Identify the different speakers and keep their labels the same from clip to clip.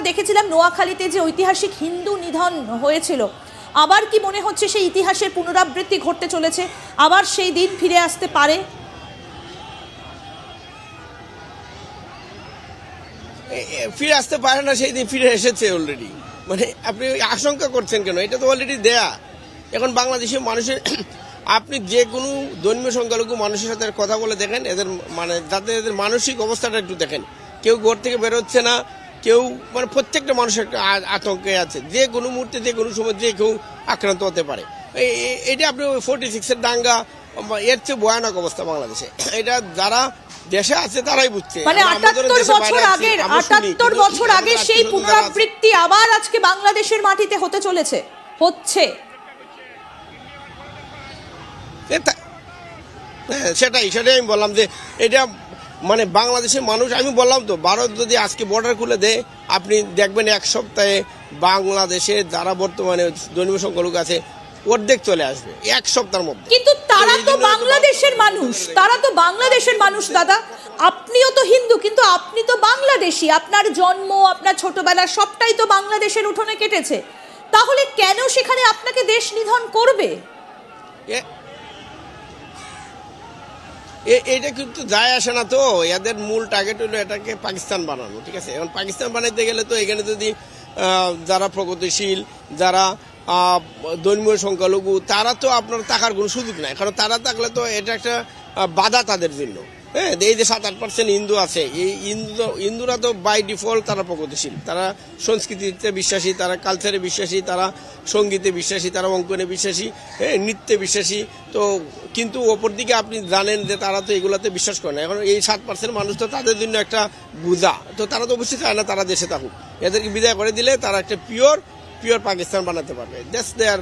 Speaker 1: দেখেছিলাম নোয়াখালীতে যে ঐতিহাসিক হিন্দু নিধন হয়েছিল, আবার কি মনে হচ্ছে সেই ইতিহাসের পুনরাবৃত্তি ঘটতে চলেছে, আবার সেই দিন ফিরে আসতে পারে?
Speaker 2: ফিরে আসতে পারে না, সেই দিন ফিরে এসেছে অলরেডি। মানে আপনি আশঙ্কা করছেন কেন? এটা তো অলরেডি দেয়া। এখন বাংলাদেশের মানুষের আপনি যে কোনো ধর্মীয় সংখ্যালঘু মানুষের সাথে কথা বলে দেখেন, এদের মানে যাদের এদের মানসিক অবস্থাটা একটু দেখেন। কেউ ঘর থেকে বেরোচ্ছে না, কেউ মানে প্রত্যেকটা মানুষ একটা আতঙ্কে আছে। যে কোনো মুহূর্তে যে কোনো সময় যে কেউ আক্রান্ত হতে পারে। এটা আপনি 46-এর দাঙ্গা, এর চেয়ে ভয়ানক অবস্থা বাংলাদেশে। এটা যারা দেশে আছে তারাই বুঝছে।
Speaker 1: মানে 78 বছর আগে সেই পুনরাবৃত্তি আবার আজকে বাংলাদেশের মাটিতে হতে চলেছে, হচ্ছে।
Speaker 2: সেটাই আমি বললাম যে এটা মানে বাংলাদেশের মানুষ, আমি বললাম তো, ভারত যদি আজকে বর্ডার খুলে দেয়, আপনি দেখবেন এক সপ্তাহে বাংলাদেশে যারা বর্তমানে ধর্মীয় সংখ্যালঘু আছে অর্ধেক চলে আসবে এক সপ্তাহের মধ্যে।
Speaker 1: কিন্তু তারা তো বাংলাদেশের মানুষ, দাদা। আপনিও তো হিন্দু, কিন্তু আপনি তো বাংলাদেশি, আপনার জন্ম, আপনার ছোটবেলা সবটাই তো বাংলাদেশের উঠোনে কেটেছে। তাহলে কেন সেখানে আপনাকে দেশ নিধন করবে?
Speaker 2: এটা কিন্তু যায় আসে না তো। এদের মূল টার্গেট হলো এটাকে পাকিস্তান বানানো, ঠিক আছে? এখন পাকিস্তান বানাইতে গেলে তো এখানে যদি যারা প্রগতিশীল, যারা ধর্মীয় সংখ্যালঘু, তারা তো আপনার থাকার কোনো সুযোগ নাই। কারণ তারা থাকলে তো এটা একটা বাধা তাদের জন্য। হ্যাঁ, এই যে 7-8% হিন্দু আছে, এই হিন্দুরা তো বাই ডিফল্ট তারা প্রগতিশীল, তারা সংস্কৃতিতে বিশ্বাসী, তারা কালচারে বিশ্বাসী, তারা সঙ্গীতে বিশ্বাসী, তারা অঙ্কনে বিশ্বাসী, হ্যাঁ, নৃত্যে বিশ্বাসী। তো কিন্তু অপরদিকে আপনি জানেন যে তারা তো এগুলাতে বিশ্বাস করে না। এখন এই 7% মানুষ তো তাদের জন্য একটা বোঝা, তো তারা তো অবশ্যই চায় না তারা দেশে থাকুক। এদেরকে বিদায় করে দিলে তারা একটা পিওর পাকিস্তান বানাতে পারবে। That's their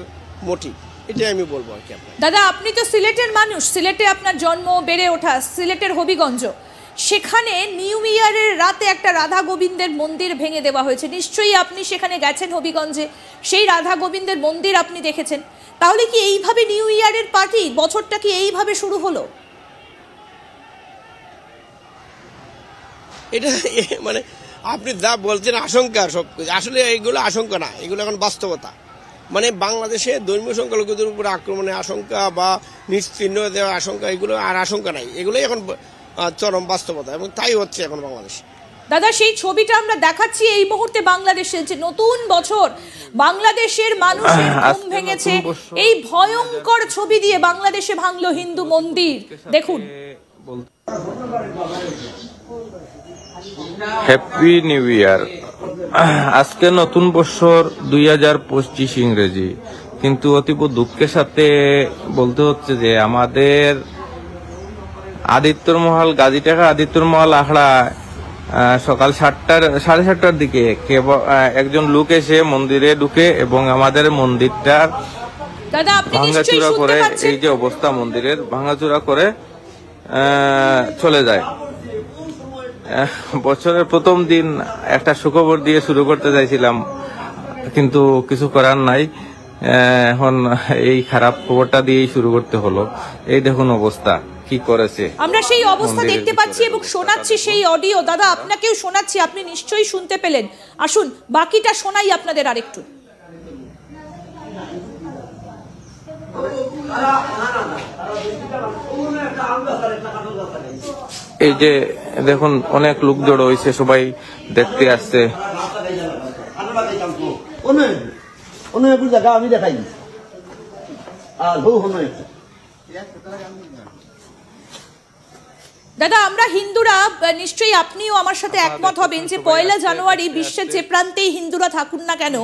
Speaker 2: motive. এটাই আমি বলবো আর কি।
Speaker 1: দাদা, আপনি তো সিলেটের মানুষ, সিলেটে আপনার জন্ম, বেড়ে ওঠা, সিলেটের হবিগঞ্জ। সেখানে নিউ ইয়ারের রাতে একটা রাধা গোবিন্দের মন্দির ভেঙে দেওয়া হয়েছে। নিশ্চয়ই আপনি সেখানে গেছেন হবিগঞ্জে, সেই রাধা গোবিন্দের মন্দির আপনি দেখেছেন। তাহলে কি এইভাবে নিউ ইয়ারের পার্টি, বছরটা কি এইভাবে শুরু হলো?
Speaker 2: এটা মানে আপনি যা বলছেন আশঙ্কা, সব আসলে এইগুলো আশঙ্কা না, এগুলো এখন বাস্তবতা। মানে বাংলাদেশে ধর্মীয় সংখ্যালঘুদের উপরে আক্রমণের আশঙ্কা বা নিশ্চিহ্ন দেওয়ার আশঙ্কা, এগুলো আর আশঙ্কা নাই, এগুলোই এখন চরম বাস্তবতা, এবং তাই হচ্ছে এখন বাংলাদেশে।
Speaker 1: দাদা, সেই ছবিটা আমরা দেখাচ্ছি এই মুহূর্তে বাংলাদেশে, যে নতুন বছর, বাংলাদেশের মানুষের ঘুম ভেঙেছে, এই ভয়ঙ্কর ছবি দিয়ে বাংলাদেশে ভাঙলো হিন্দু মন্দির। দেখুন।
Speaker 3: Happy new year. আজকে নতুন বছর 2025 ইংরেজি, কিন্তু অতীব দুঃখের সাথে বলতে হচ্ছে যে আমাদের আদিত্যমহল, গাজীটাকা আদিত্যমহল আখড়া সকাল 7:30টার দিকে একজন লোক এসে মন্দিরে ঢুকে এবং আমাদের মন্দিরটার ভাঙাচুরা করে, এই যে অবস্থা মন্দিরের, ভাঙাচুরা করে চলে যায়। বছরের প্রথম দিন একটা সুখবর দিয়ে শুরু করতে চাইছিলাম, কিন্তু কিছু করার নাই, এখন এই খারাপ খবরটা দিয়েই শুরু করতে হলো। এই দেখুন অবস্থা কি করেছে।
Speaker 1: আমরা সেই অবস্থা দেখতে পাচ্ছি এবং শোনাচ্ছি সেই অডিও। দাদা, আপনাকেও শোনাচ্ছি, আপনি নিশ্চয়ই শুনতে পেলেন। আসুন বাকিটা শোনাই আপনাদের আরেকটু।
Speaker 3: এই যে দেখুন অনেক লোক জড়ো হয়েছে, সবাই দেখতে আসছে।
Speaker 1: দাদা, আমরা হিন্দুরা, নিশ্চয়ই আপনিও আমার সাথে একমত হবেন যে 1 জানুয়ারি বিশ্বের যে প্রান্তেই হিন্দুরা থাকুন না কেন,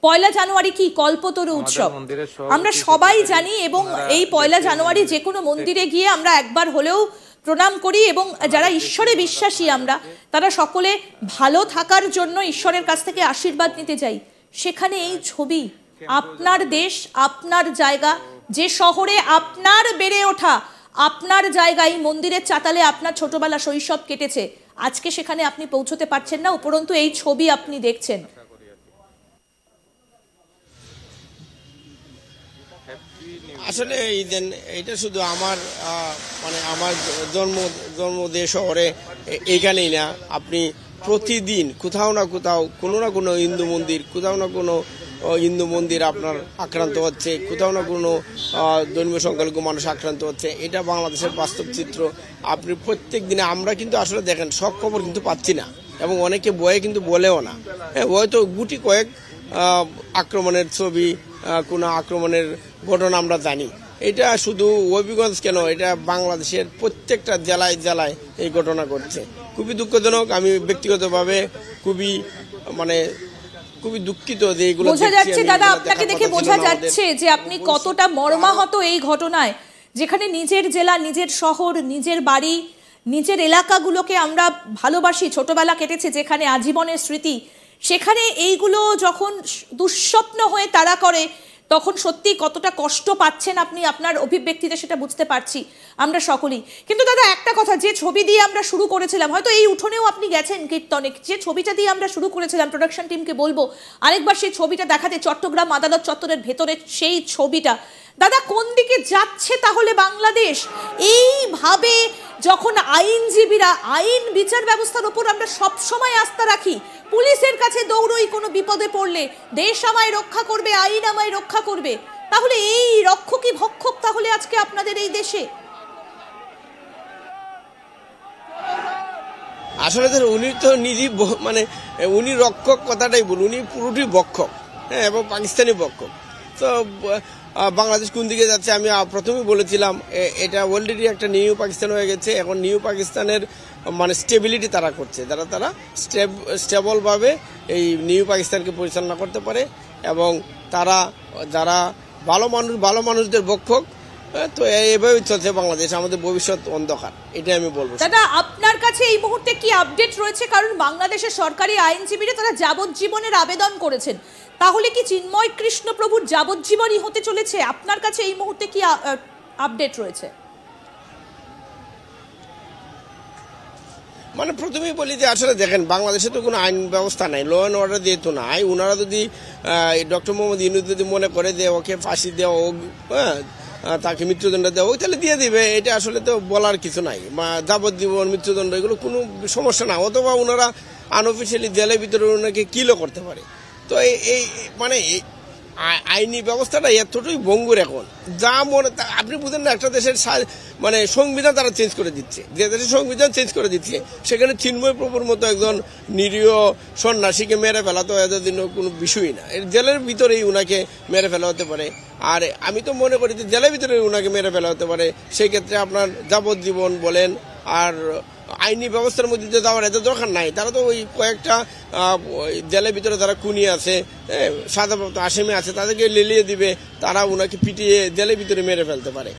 Speaker 1: 1 জানুয়ারি কি কল্পতরু উৎসব আমরা সবাই জানি। এবং এই 1 জানুয়ারি যে কোনো মন্দিরে গিয়ে আমরা একবার হলেও প্রণাম করি, এবং যারা ঈশ্বরে বিশ্বাসী আমরা, তারা সকলে ভালো থাকার জন্য ঈশ্বরের কাছ থেকে আশীর্বাদ নিতে যাই। সেখানে এই ছবি, আপনার দেশ, আপনার জায়গা, যে শহরে আপনার বেড়ে ওঠা, আপনার জায়গায় মন্দিরের চাতালে আপনার ছোটবেলা শৈশব কেটেছে, আজকে সেখানে আপনি পৌঁছতে পারছেন না, উপরন্তু এই ছবি আপনি দেখছেন।
Speaker 2: আসলে এইটা শুধু আমার মানে আমার জন্ম দেশ শহরে এইখানেই না, আপনি প্রতিদিন কোথাও না কোথাও কোনো না কোনো হিন্দু মন্দির, কোথাও না কোনো হিন্দু মন্দির আপনার আক্রান্ত হচ্ছে, কোথাও না কোনো ধর্মীয় সংখ্যালঘু মানুষ আক্রান্ত হচ্ছে। এটা বাংলাদেশের বাস্তব চিত্র। আপনি প্রত্যেক দিনে আমরা কিন্তু আসলে দেখেন সব খবর কিন্তু পাচ্ছি না, এবং অনেকে বয়ে কিন্তু বলেও না। হ্যাঁ, হয়তো গুটি কয়েক আক্রমণের ছবি, কোনো আক্রমণের ঘটনা আমরা জানি। এটা শুধু হবিগঞ্জ কেন, এটা বাংলাদেশের প্রত্যেকটা জেলায় জেলায় এই ঘটনা ঘটছে। খুবই দুঃখজনক। আমি ব্যক্তিগতভাবে খুবই দুঃখিত যে এগুলো
Speaker 1: বোঝা যাচ্ছে। দাদা, আপনাকে দেখে বোঝা যাচ্ছে যে আপনি কতটা মর্মাহত এই ঘটনায়, যেখানে নিজের জেলা, নিজের শহর, নিজের বাড়ি, নিজের এলাকাগুলোকে আমরা ভালোবাসি, ছোটবেলা কেটেছে যেখানে, আজীবনের স্মৃতি, সেখানে এইগুলো যখন দুঃস্বপ্ন হয়ে তাড়া করে তখন সত্যি কতটা কষ্ট পাচ্ছেন আপনি আপনার অভিব্যক্তিতে, সেটা বুঝতে পারছি আমরা সকলেই। কিন্তু দাদা একটা কথা, যে ছবি দিয়ে আমরা শুরু করেছিলাম, হয়তো এই উঠোনেও আপনি গেছেন কীর্তনে, যে ছবিটা দিয়ে আমরা শুরু করেছিলাম, প্রোডাকশন টিমকে বলবো আরেকবার সেই ছবিটা দেখাতে, চট্টগ্রাম আদালত চত্বরের ভেতরে সেই ছবিটা। দাদা, কোন দিকে যাচ্ছে তাহলে বাংলাদেশ? এইভাবে যখন আইনজীবীরা, আইন বিচার ব্যবস্থার উপর আমরা সবসময় আস্থা রাখি, পুলিশের কাছে দৌড়ই কোনো বিপদে পড়লে, দেশ আমায় রক্ষা করবে, আইন আমায় রক্ষা করবে, তাহলে এই রক্ষকই ভক্ষক তাহলে আজকে আপনাদের এই দেশে?
Speaker 2: আসলে উনি তো নিজে উনি রক্ষক কথাটাই বলুন, উনি পুরোটি ভক্ষক, হ্যাঁ, এবং পাকিস্তানি ভক্ষক। তো বাংলাদেশ কোন দিকে যাচ্ছে আমি প্রথমেই বলেছিলাম, এটা অলরেডি একটা নিউ পাকিস্তান হয়ে গেছে। এখন নিউ পাকিস্তানের স্টেবিলিটি তারা করছে, তারা স্টেবলভাবে এই নিউ পাকিস্তানকে পরিচালনা করতে পারে, এবং তারা যারা ভালো মানুষদের ভক্ষক, তো এইভাবেই চলছে বাংলাদেশ। আমাদের ভবিষ্যৎ অন্ধকার, এটাই আমি বলবো।
Speaker 1: দাদা, আপনার কাছে এই মুহূর্তে কি আপডেট রয়েছে? কারণ বাংলাদেশের সরকারি আইনজীবীরা তারা যাবজ্জীবনের আবেদন করেছেন, তাহলে কি চিন্ময় কৃষ্ণ প্রভুর যাবজ্জীবনই হতে চলেছে? আপনার কাছে এই মুহূর্তে কি আপডেট রয়েছে?
Speaker 2: প্রথমেই বলি যে আসলে দেখেন, বাংলাদেশে তো কোনো আইন ব্যবস্থা নাই, ল অ্যান্ড অর্ডার যেহেতু নাই। ওনারা যদি ডক্টর মোহাম্মদ ইউনূস যদি মনে করে যে ওকে ফাঁসি দেওয়া হোক, হ্যাঁ, তাকে মৃত্যুদণ্ড দেওয়া হোক, তাহলে দিয়ে দিবে। এটা আসলে তো বলার কিছু নাই। যাবজ্জীবন, মৃত্যুদণ্ড এগুলো কোনো সমস্যা না। অথবা ওনারা আনঅফিসিয়ালি জেলের ভিতরে ওনাকে কিলও করতে পারে। তো এই আইনি ব্যবস্থাটা এতটাই ভঙ্গুর এখন, যা আপনি বুঝেন না, একটা দেশের সংবিধান তারা চেঞ্জ করে দিচ্ছে। যে দেশের সংবিধান চেঞ্জ করে দিচ্ছে, সেখানে চিন্ময় প্রভুর মতো একজন নিরীহ সন্ন্যাসীকে মেরে ফেলা তো এদের জন্য কোনো বিষয়ই না। জেলের ভিতরেই উনাকে মেরে ফেলা হতে পারে। আর আমি তো মনে করি যে জেলের ভিতরে উনাকে মেরে ফেলা হতে পারে। সেই ক্ষেত্রে আপনার যাবজ্জীবন বলেন, আর আইনি ব্যবস্থার মধ্যে যে যাওয়ার এত দরকার নাই। তারা তো ওই কয়েকটা জেলের ভিতরে যারা খুনি আছে, সাধারণত আসামি আছে, তাদেরকে লেলিয়ে দিবে, তারা উনাকে পিটিয়ে জেলের ভিতরে মেরে ফেলতে পারে।